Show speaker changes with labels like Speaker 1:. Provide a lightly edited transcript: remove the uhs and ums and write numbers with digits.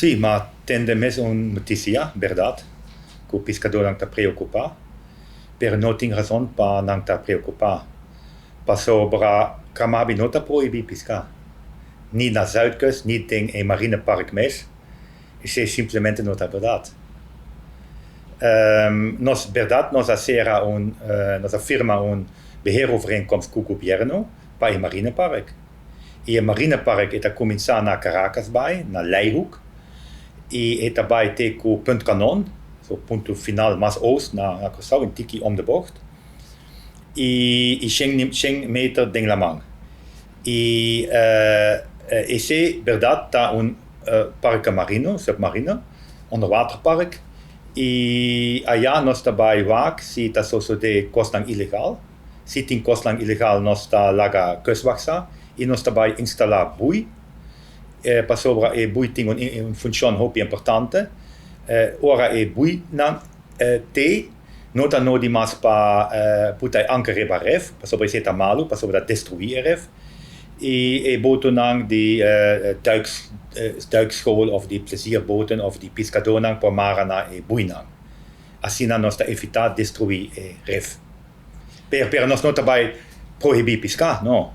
Speaker 1: Sim, mas temos uma notícia, verdade, que o pescador não está preocupado, mas não tem razão para não estar preocupado. Para sobre a Camabi não está proibido pescar. Nem na Zuidkust, nem em Marinepark Mes. Isso é simplesmente não é verdade. Nós, verdade, nós firma beheerovereenkomst com o governo para o Marinepark. E o Marinepark está começando na Caracas Bay, na Leihoek. E daarbij tegen o Punt Kanon, so ponto final mais oost na Curaçao, een tikkie om de bocht. E 100 meter de Lamang. E esse, verdade, está parque marino, submarino, onderwaterpark. E allá nós daarbij waak, se está só de kostlang ilegal. Se tem kostlang ilegal, nós está laga kustwaxa. E nós daarbij instalar bui. Para sobre e bui tem uma função muito importante. Ora e bui não te não está não demais para putai anker reparef, para sobre esse malo, para sobre destruir ref. E boten não de duikschool of de plezierboten of de pescador para marana e bui não. Assim nós está evitar destruir ref. Per nós não está by proibir pescar, não.